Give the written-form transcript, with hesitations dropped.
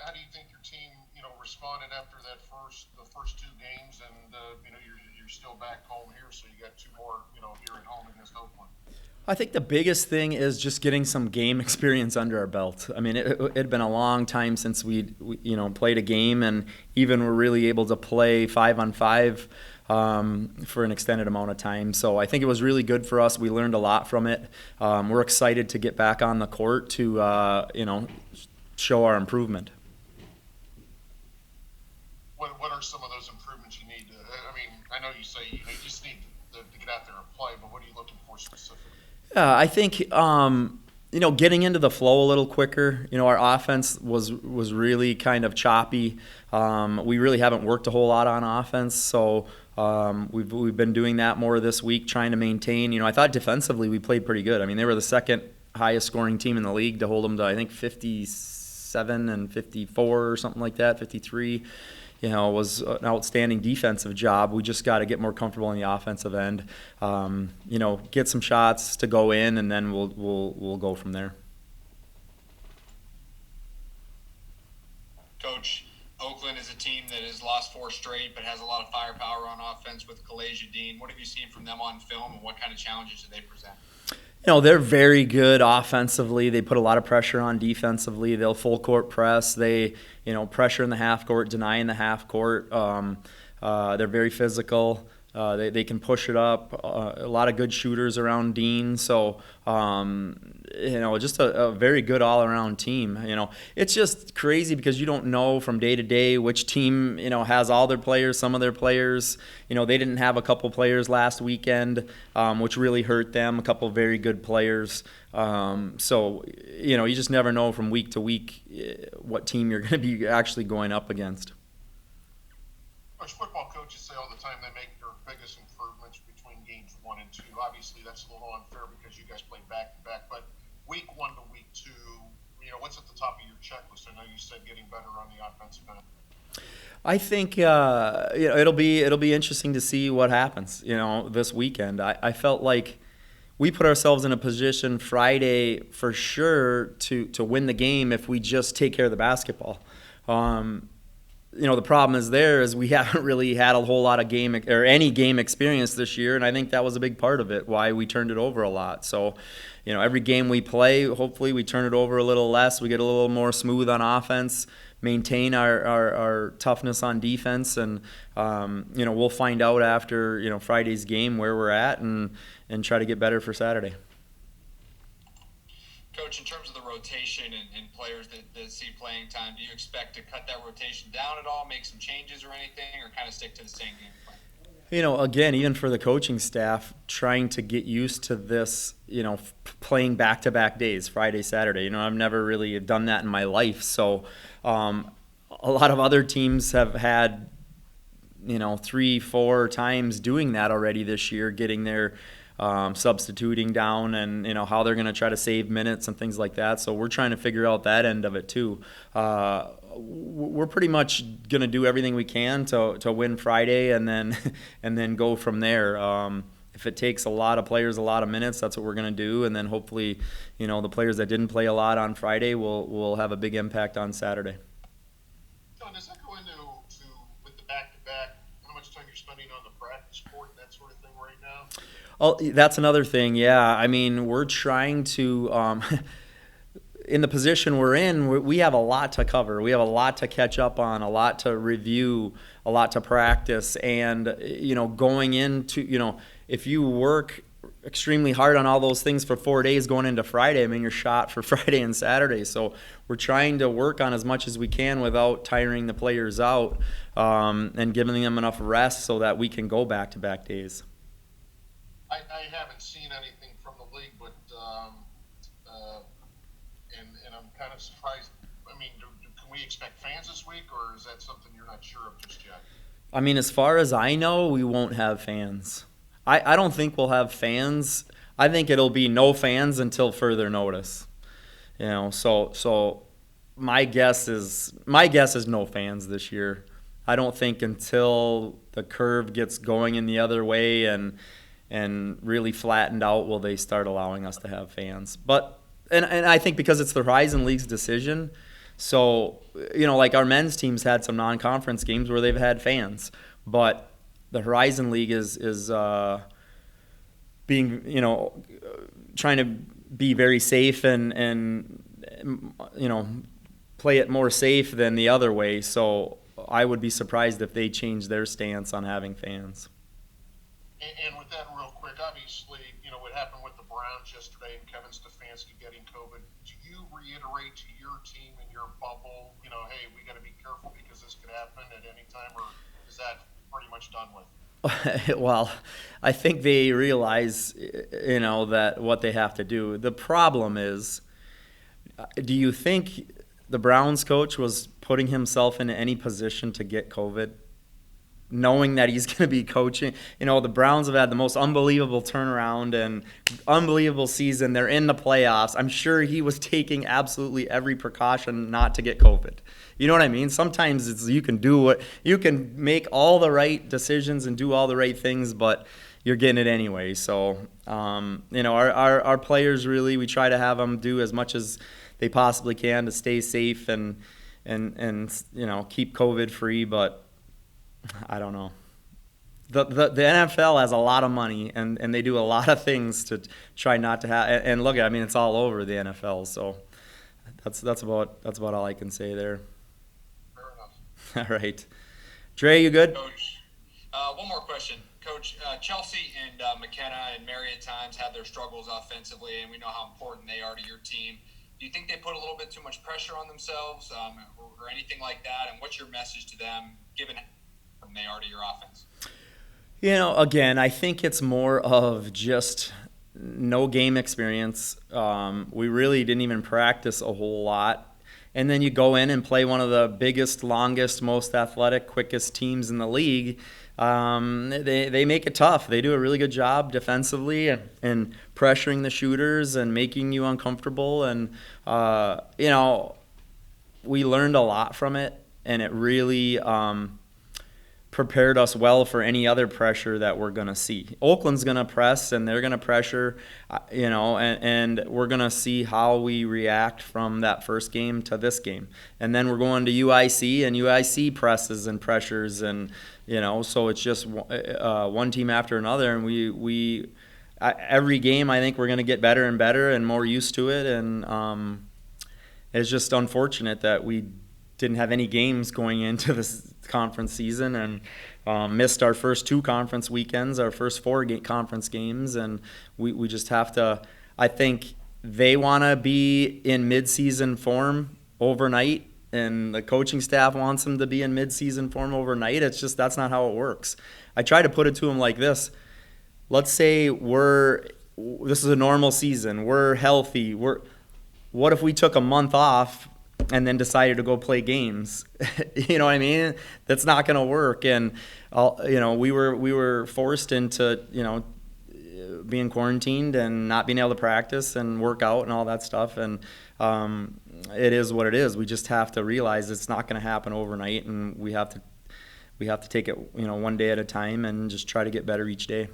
How do you think your team, responded after the first two games, and you're still back home here, so you got two more, here at home against Oakland. I think the biggest thing is just getting some game experience under our belt. I mean, it had been a long time since played a game, and even were really able to play 5-on-5 for an extended amount of time. So I think it was really good for us. We learned a lot from it. We're excited to get back on the court to show our improvement. What are some of those improvements you need to? I mean, I know you say you just need to get out there and play, but what are you looking for specifically? Yeah, I think getting into the flow a little quicker. Our offense was really kind of choppy. We really haven't worked a whole lot on offense, so we've been doing that more this week, trying to maintain. I thought defensively we played pretty good. I mean, they were the second highest scoring team in the league to hold them to, I think, 57 and 54 or something like that, 53. It was an outstanding defensive job. We just got to get more comfortable in the offensive end. Get some shots to go in, and then we'll go from there. Coach, Oakland is a team that has lost four straight, but has a lot of firepower on offense with Kalasia Dean. What have you seen from them on film, and what kind of challenges do they present? They're very good offensively. They put a lot of pressure on defensively. They'll full court press. They, pressure in the half court, deny in the half court. They're very physical. They can push it up. A lot of good shooters around Dean. So, just a very good all-around team. It's just crazy because you don't know from day to day which team, has all their players, some of their players. They didn't have a couple players last weekend, which really hurt them, a couple very good players. So, you just never know from week to week what team you're going to be actually going up against. Coach, football coaches say all the time they make their biggest improvements between games 1 and 2. Obviously, that's a little unfair because you guys played back-to-back. But week 1 to week 2, what's at the top of your checklist? I know you said getting better on the offensive end. I think it'll be interesting to see what happens. This weekend. I felt like we put ourselves in a position Friday for sure to win the game if we just take care of the basketball. The problem is we haven't really had a whole lot of game or any game experience this year, and I think that was a big part of it, why we turned it over a lot. So, every game we play, hopefully we turn it over a little less, we get a little more smooth on offense, maintain our toughness on defense, and we'll find out after Friday's game where we're at and try to get better for Saturday. Coach, in terms of the rotation and players that see playing time, do you expect to cut that rotation down at all, make some changes or anything, or kind of stick to the same game plan? Again, even for the coaching staff, trying to get used to this, playing back-to-back days, Friday, Saturday. I've never really done that in my life. So a lot of other teams have had, 3-4 times doing that already this year, getting their substituting down and how they're going to try to save minutes and things like that. So we're trying to figure out that end of it too. We're pretty much going to do everything we can to win Friday and then go from there. If it takes a lot of players a lot of minutes, that's what we're going to do. And then hopefully, the players that didn't play a lot on Friday will have a big impact on Saturday. John, does that go into with the back-to-back, how much time you're spending on the practice court and that sort of thing right now? Oh, that's another thing. Yeah, I mean, we're trying to, in the position we're in, we have a lot to cover. We have a lot to catch up on, a lot to review, a lot to practice. And, going into, if you work extremely hard on all those things for 4 days going into Friday, I mean, you're shot for Friday and Saturday. So we're trying to work on as much as we can without tiring the players out and giving them enough rest so that we can go back-to-back days. I haven't seen anything from the league, but and I'm kind of surprised. I mean, can we expect fans this week, or is that something you're not sure of just yet? I mean, as far as I know, we won't have fans. I don't think we'll have fans. I think it'll be no fans until further notice. So my guess is no fans this year. I don't think until the curve gets going in the other way and really flattened out will they start allowing us to have fans. But and I think because it's the Horizon League's decision, so like our men's teams had some non-conference games where they've had fans, but the Horizon League is being trying to be very safe and play it more safe than the other way. So I would be surprised if they change their stance on having fans. And with that, real quick, obviously, what happened with the Browns yesterday and Kevin Stefanski getting COVID. Do you reiterate to your team and your bubble, hey, we got to be careful because this could happen at any time, or is that pretty much done with? Well, I think they realize, that what they have to do. The problem is, do you think the Browns coach was putting himself in any position to get COVID, knowing that he's going to be coaching? The Browns have had the most unbelievable turnaround and unbelievable season. They're in the playoffs. I'm sure he was taking absolutely every precaution not to get COVID. You know what I mean? Sometimes you can make all the right decisions and do all the right things, but you're getting it anyway. So, our players really, we try to have them do as much as they possibly can to stay safe and keep COVID free, but I don't know. The NFL has a lot of money and they do a lot of things to try not to have. And look, it's all over the NFL. So that's about all I can say there. Fair enough. All right, Dre, you good? Coach, one more question. Coach, Chelsea and McKenna and Mary at times have their struggles offensively, and we know how important they are to your team. Do you think they put a little bit too much pressure on themselves or anything like that? And what's your message to them, given how they are to your offense? Again, I think it's more of just no game experience. We really didn't even practice a whole lot. And then you go in and play one of the biggest, longest, most athletic, quickest teams in the league. They make it tough. They do a really good job defensively and pressuring the shooters and making you uncomfortable. And, we learned a lot from it, and it really prepared us well for any other pressure that we're going to see. Oakland's going to press, and they're going to pressure, and we're going to see how we react from that first game to this game. And then we're going to UIC, and UIC presses and pressures, and, so it's just one team after another. And we every game, I think we're going to get better and better and more used to it. And it's just unfortunate that we didn't have any games going into this conference season and missed our first 2 conference weekends, our first 4 conference games, and we just have to. I think they want to be in mid-season form overnight, and the coaching staff wants them to be in mid-season form overnight. It's just that's not how it works. I try to put it to them like this. Let's say this is a normal season. We're healthy. What if we took a month off and then decided to go play games? You know what I mean? That's not going to work. And we were forced into being quarantined and not being able to practice and work out and all that stuff. And it is what it is. We just have to realize it's not going to happen overnight, and we have to take it one day at a time and just try to get better each day.